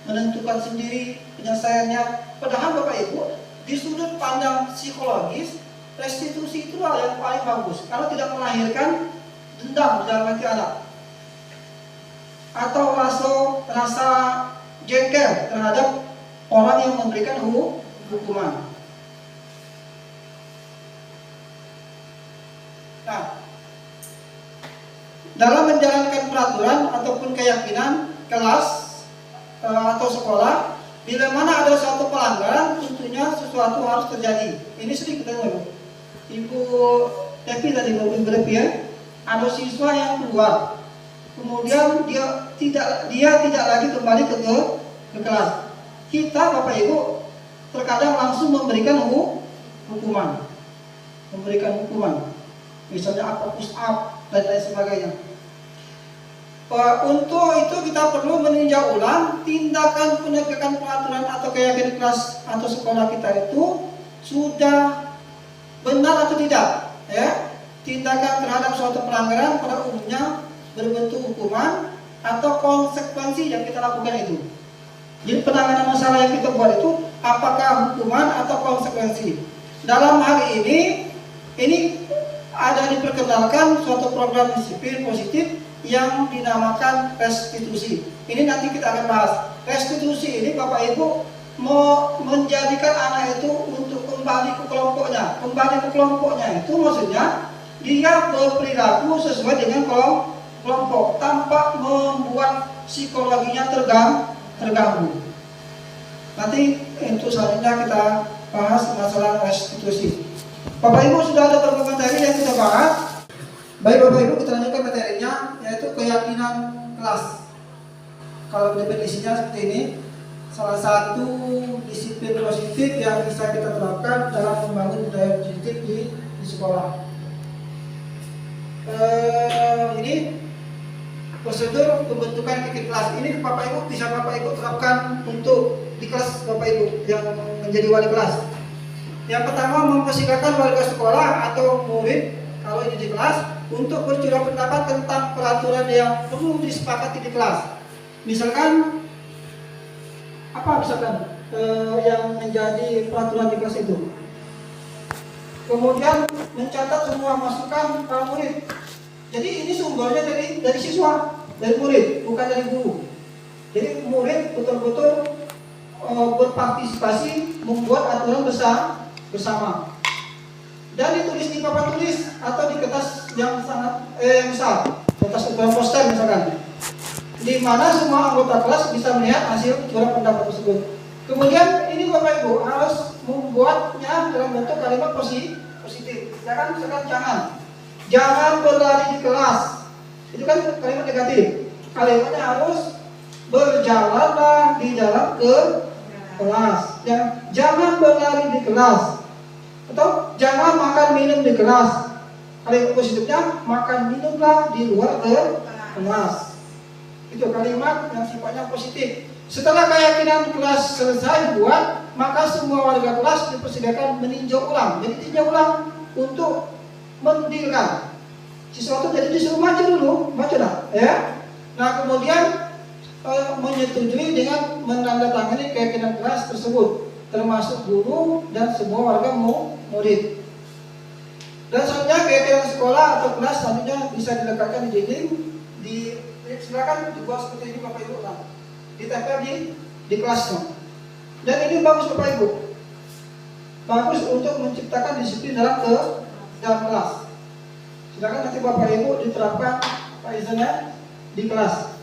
menentukan sendiri penyelesaiannya. Padahal Bapak Ibu, di sudut pandang psikologis, restitusi itulah yang paling bagus. Kalau tidak melahirkan dendam dalam hati anak, atau rasa jengkel terhadap orang yang memberikan hukuman. Nah, dalam menjalankan peraturan ataupun keyakinan kelas atau sekolah, bila mana ada suatu pelanggaran, tentunya sesuatu harus terjadi. Ini sedikit dulu. Ibu Tepi tadi Ibu Tepi ya, ada siswa yang keluar, kemudian dia tidak lagi kembali ke kelas. Kita Bapak Ibu terkadang langsung memberikan hukuman, misalnya apa push up dan lain sebagainya. Untuk itu kita perlu meninjau ulang tindakan penegakan peraturan atau keyakinan kelas atau sekolah kita itu sudah benar atau tidak, ya. Tindakan terhadap suatu pelanggaran pada umumnya berbentuk hukuman atau konsekuensi yang kita lakukan itu. Jadi penanganan masalah yang kita buat itu apakah hukuman atau konsekuensi. Dalam hal ini ada diperkenalkan suatu program disiplin positif yang dinamakan restitusi. Ini nanti kita akan bahas. Restitusi ini Bapak Ibu mau menjadikan anak itu untuk kembali ke kelompoknya. Kembali ke kelompoknya itu maksudnya dia berperilaku sesuai dengan kelompok tanpa membuat psikologinya terganggu. Nanti untuk selanjutnya kita bahas masalah restitusi. Bapak Ibu sudah ada beberapa materi yang kita bahas. Baik Bapak Ibu, kita lanjutkan materinya, yaitu keyakinan kelas. Kalau definisinya seperti ini, salah satu disiplin positif yang bisa kita terapkan dalam membangun budaya positif di sekolah. Ini prosedur pembentukan keyakinan kelas. Ini Bapak Ibu bisa Bapak Ibu terapkan untuk di kelas Bapak Ibu yang menjadi wali kelas. Yang pertama, mempersilahkan warga sekolah atau murid kalau ini di kelas untuk bercurah pendapat tentang peraturan yang perlu disepakati di kelas. Misalkan yang menjadi peraturan di kelas itu. Kemudian mencatat semua masukan para murid. Jadi ini sumbernya dari siswa, dari murid, bukan dari guru. Jadi murid betul-betul berpartisipasi membuat aturan bersama. Dan ditulis di papan tulis atau di kertas yang sangat besar, kertas ukuran poster misalkan, di mana semua anggota kelas bisa melihat hasil curah pendapat tersebut. Kemudian ini Bapak Ibu harus membuatnya dalam bentuk kalimat positif. Jangan berlari di kelas. Itu kan kalimat negatif. Kalimatnya harus berjalanlah di dalam kelas. Jangan berlari di kelas. Atau jangan makan minum di kelas. Kalimat positifnya makan minumlah di luar kelas. Itu kalimat yang sifatnya positif. Setelah keyakinan kelas selesai dibuat, maka semua warga kelas dipersilakan meninjau ulang. Jadi tinjau ulang untuk mendirikan sesuatu. Jadi disuruh baca ya. Nah kemudian menyetujui dengan menandatangani keyakinan kelas tersebut, termasuk guru dan semua warga murid. Dan selanjutnya keyakinan sekolah atau kelas selanjutnya bisa diletakkan di dinding. Silakan dibuat seperti ini Bapak Ibu, ditempel di kelasnya. Dan ini bagus Bapak Ibu, bagus untuk menciptakan disiplin dalam kelas. Silakan nanti Bapak Ibu diterapkan Pak Izannya di kelas.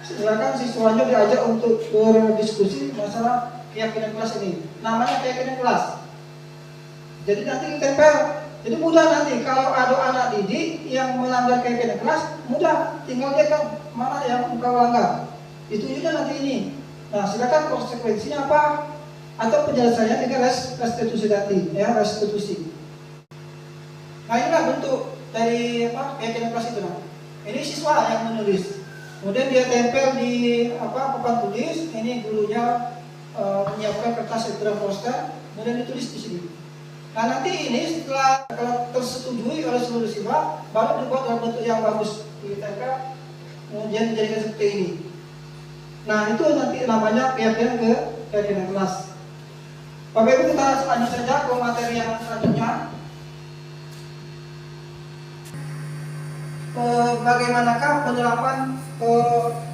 Silakan siswanya diajak untuk berdiskusi masalah keyakinan kelas ini. Namanya keyakinan kelas. Jadi nanti ditempel. Jadi mudah nanti kalau ada anak didik yang melanggar keyakinan kelas, mudah tinggal dia kan mana yang engkau langgar. Itu juga nanti ini. Nah silakan konsekuensinya apa atau penjelasannya dengan restitusi tadi, ya restitusi. Nah inilah bentuk dari keyakinan kelas itu. Nah, ini siswa yang menulis. Kemudian dia tempel di papan tulis. Ini gurunya menyiapkan kertas struktural poster, kemudian ditulis di sini. Nah nanti ini setelah tersetujui oleh seluruh siswa, baru dibuat dalam bentuk yang bagus, ditempel, kemudian dijadikan seperti ini. Nah itu nanti namanya keyakinan kelas. Bapak Ibu, kita lanjut saja ke materi yang selanjutnya. Bagaimanakah penerapan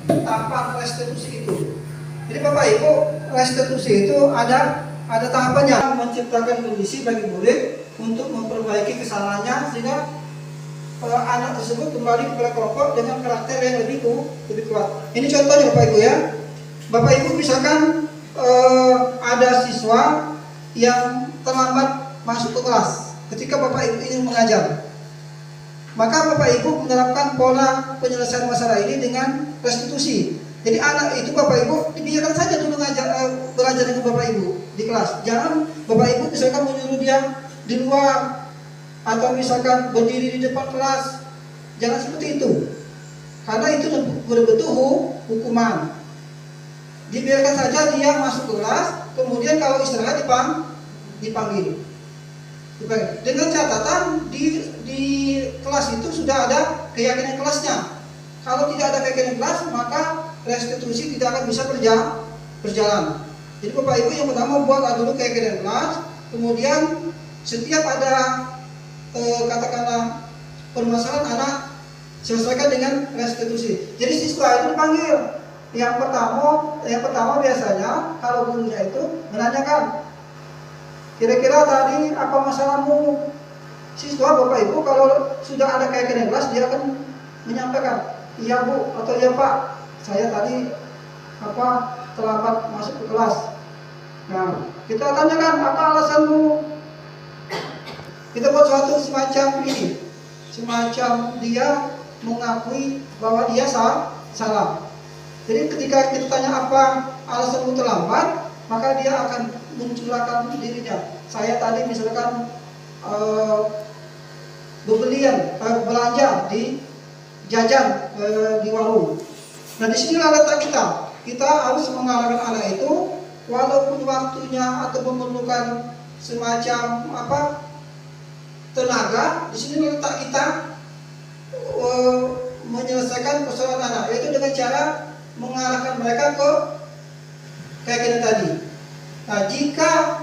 tahapan restitusi itu? Jadi Bapak Ibu, restitusi itu ada tahapannya, menciptakan kondisi bagi murid untuk memperbaiki kesalahannya sehingga anak tersebut kembali kepada kelompok dengan karakter yang lebih kuat. Ini contohnya Bapak Ibu ya. Bapak Ibu misalkan ada siswa yang terlambat masuk ke kelas ketika Bapak Ibu ingin mengajar. Maka Bapak Ibu menerapkan pola penyelesaian masalah ini dengan restitusi. Jadi anak itu Bapak Ibu dibiarkan saja dulu belajar dengan Bapak Ibu di kelas. Jangan Bapak Ibu misalkan menyuruh dia di luar atau misalkan berdiri di depan kelas. Jangan seperti itu. Karena itu betul-betul hukuman. Dibiarkan saja dia masuk ke kelas, kemudian kalau istirahat dipanggil. Dengan catatan di kelas itu sudah ada keyakinan kelasnya. Kalau tidak ada keyakinan kelas, maka restitusi tidak akan bisa berjalan. Jadi Bapak Ibu yang pertama buat dulu keyakinan kelas, kemudian setiap ada katakanlah permasalahan anak selesaikan dengan restitusi. Jadi siswa itu dipanggil. Yang pertama biasanya kalau gurunya itu menanyakan, kira-kira tadi apa masalahmu? Siswa Bapak Ibu kalau sudah ada keyakinan kelas dia akan menyampaikan, iya Bu atau iya Pak, saya tadi terlambat masuk ke kelas. Nah, kita tanyakan apa alasanmu? Kita buat suatu semacam ini, semacam dia mengakui bahwa dia salah. Jadi ketika kita tanya apa alasanmu terlambat, maka dia akan mencurahkan dirinya. Saya tadi misalkan belanja di jajan di warung. Nah disinilah letak kita. Kita harus mengarahkan anak itu, walaupun waktunya atau memerlukan semacam tenaga, di sini letak kita menyelesaikan persoalan anak, yaitu dengan cara mengarahkan mereka ke keyakinan tadi. Nah jika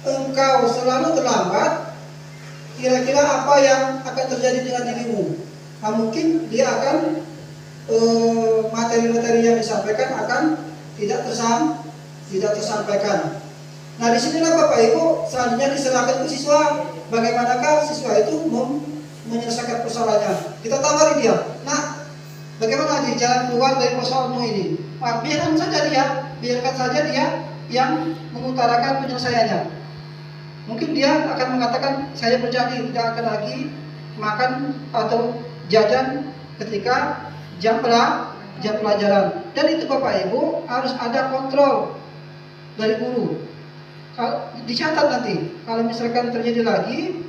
engkau selalu terlambat, kira-kira apa yang akan terjadi dengan dirimu? Nah mungkin dia akan materi-materi yang disampaikan akan tidak tersampaikan. Nah disinilah Bapak Ibu selanjutnya diserahkan ke siswa. Bagaimanakah siswa itu menyelesaikan persoalannya? Kita tawari dia. Nah, bagaimana di jalan keluar dari persoalanmu ini? Nah, biarkan saja dia yang mengutarakan penyelesaiannya. Mungkin dia akan mengatakan, saya berjanji tidak akan lagi makan atau jajan ketika jam pelajaran. Dan itu Bapak Ibu harus ada kontrol dari guru. Kalau dicatat nanti, kalau misalkan terjadi lagi,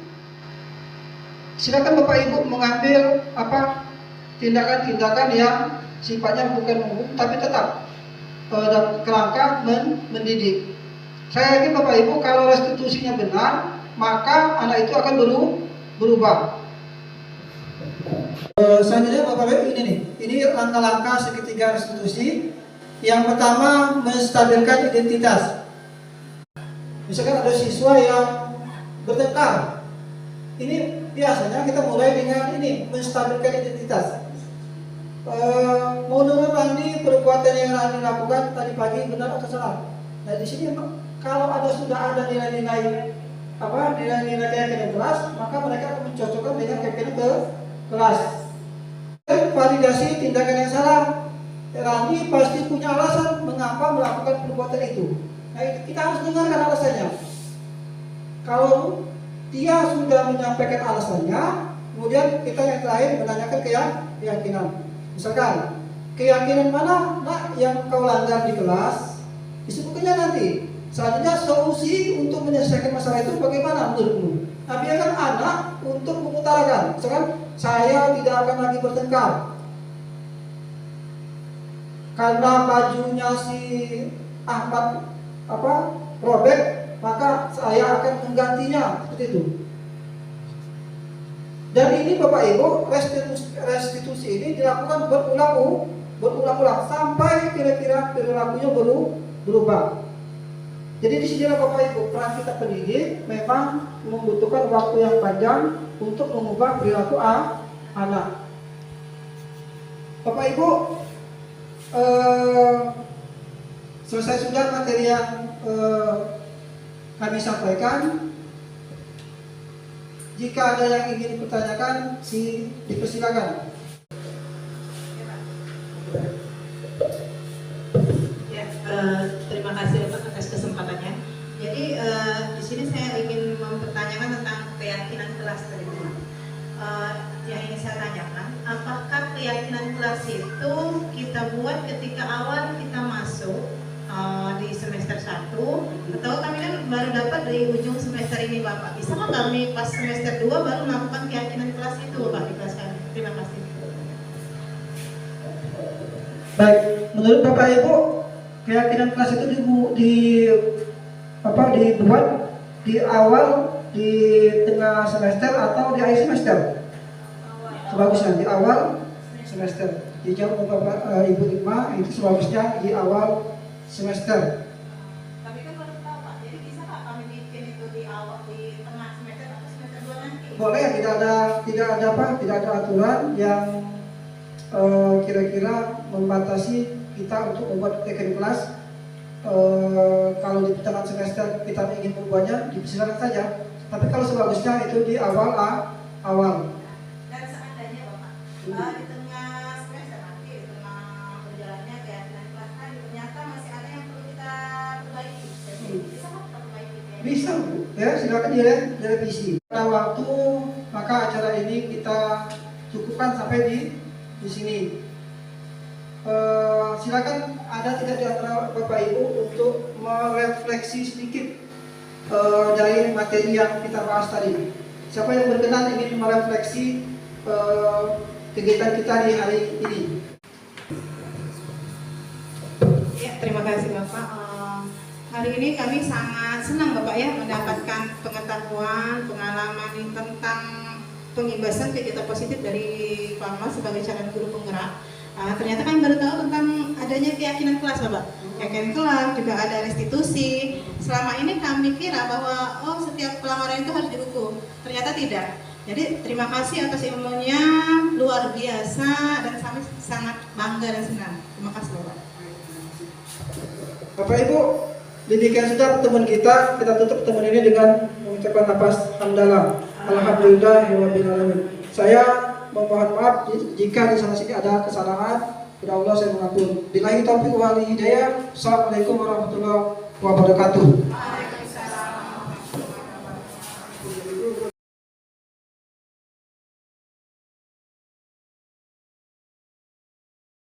silakan Bapak Ibu mengambil tindakan-tindakan yang sifatnya bukan menghukum, tapi tetap dalam kerangka mendidik. Saya yakin Bapak Ibu kalau restitusinya benar, maka anak itu akan berubah. Selanjutnya Bapak Ibu ini langkah-langkah segitiga restitusi. Yang pertama, menstabilkan identitas. Misalkan ada siswa yang bertengkar, ini biasanya kita mulai dengan ini, menstabilkan identitas. Menurut Randi, perbuatan yang Randi lakukan tadi pagi benar atau salah? Nah di sini kalau sudah ada nilai-nilai keyakinan kelas, maka mereka akan mencocokkan dengan keyakinan kelas. Validasi tindakan yang salah. Randi pasti punya alasan mengapa melakukan perbuatan itu. Nah, kita harus dengarkan alasannya. Kalau dia sudah menyampaikan alasannya, kemudian kita yang terakhir menanyakan keyakinan. Misalkan, keyakinan mana yang kau langgar di kelas? Disebutkannya nanti. Selanjutnya solusi untuk menyelesaikan masalah itu bagaimana menurutmu? Nah, biarkan anak untuk mengutarakan. Misalkan saya tidak akan lagi bertengkar karena bajunya si Ahmad robek, maka saya akan menggantinya, seperti itu. Dan ini Bapak Ibu, restitusi ini dilakukan berulang-ulang sampai kira-kira perilakunya berubah. Jadi di sini Bapak Ibu, peran kita pendidik memang membutuhkan waktu yang panjang untuk mengubah perilaku anak. Bapak Ibu, selesai sudah materi yang kami sampaikan. Jika ada yang ingin dipertanyakan, dipersilakan. Ya, terima kasih Bapak atas kesempatannya. Jadi di sini saya ingin mempertanyakan tentang keyakinan kelas tadi. Yang ingin saya tanyakan, apakah keyakinan kelas itu kita buat ketika awal kita masuk di semester 1, atau kami kan baru dapat dari ujung semester ini Bapak? Bisa nggak kami pas semester 2 baru melakukan keyakinan kelas itu Bapak di kelas kami? Terima kasih. Baik, menurut Bapak Ibu, keyakinan kelas itu dibuat di awal, di tengah semester, atau di akhir semester? Sebagusnya di awal semester. Dijawab Bapak Ibu Hikmah, itu sebagusnya di awal semester. Tapi kan baru tahu Pak, jadi bisa nggak kami bikin itu di awal, di tengah semester atau semester 2 nanti? Boleh, tidak ada aturan yang kira-kira membatasi kita untuk membuat keyakinan kelas. Kalau di tengah semester kita ingin membuatnya, dipersilakan saja. Tapi kalau sebagusnya itu di awal. Dan seandainya Bapak, di tengah semester nanti, di tengah berjalannya keyakinan kelas tadi, ternyata masih ada yang perlu kita perbaiki. Jadi bisa nggak kita perbaiki? Bisa Bu, ya silakan direvisi. Pada waktu, maka acara ini kita cukupkan sampai di sini. Silakan ada tidak di antara Bapak Ibu untuk merefleksi sedikit dari materi yang kita bahas tadi. Siapa yang berkenan ingin merefleksi kegiatan kita di hari ini? Ya, terima kasih Bapak. Hari ini kami sangat senang Bapak ya mendapatkan pengetahuan, pengalaman tentang pengibasan kegiatan positif dari Pak Ahmad sebagai calon guru penggerak. Ternyata kami baru tahu tentang adanya keyakinan kelas Bapak. Keyakinan kelas, juga ada restitusi. Selama ini kami kira bahwa setiap pelanggaran itu harus dihukum. Ternyata tidak. Jadi terima kasih atas ilmunya, luar biasa, dan kami sangat bangga dan senang. Terima kasih Bapak. Bapak Ibu, demikian sudah pertemuan kita. Kita tutup pertemuan ini dengan mengucapkan nafas hamdalah. Alhamdulillahirrahmanirrahim. Saya memohon maaf jika di sana sini ada kesalahan. Kepada Allah saya mengampun. Billahi taufiq wal hidayah. Assalamualaikum warahmatullahi wabarakatuh.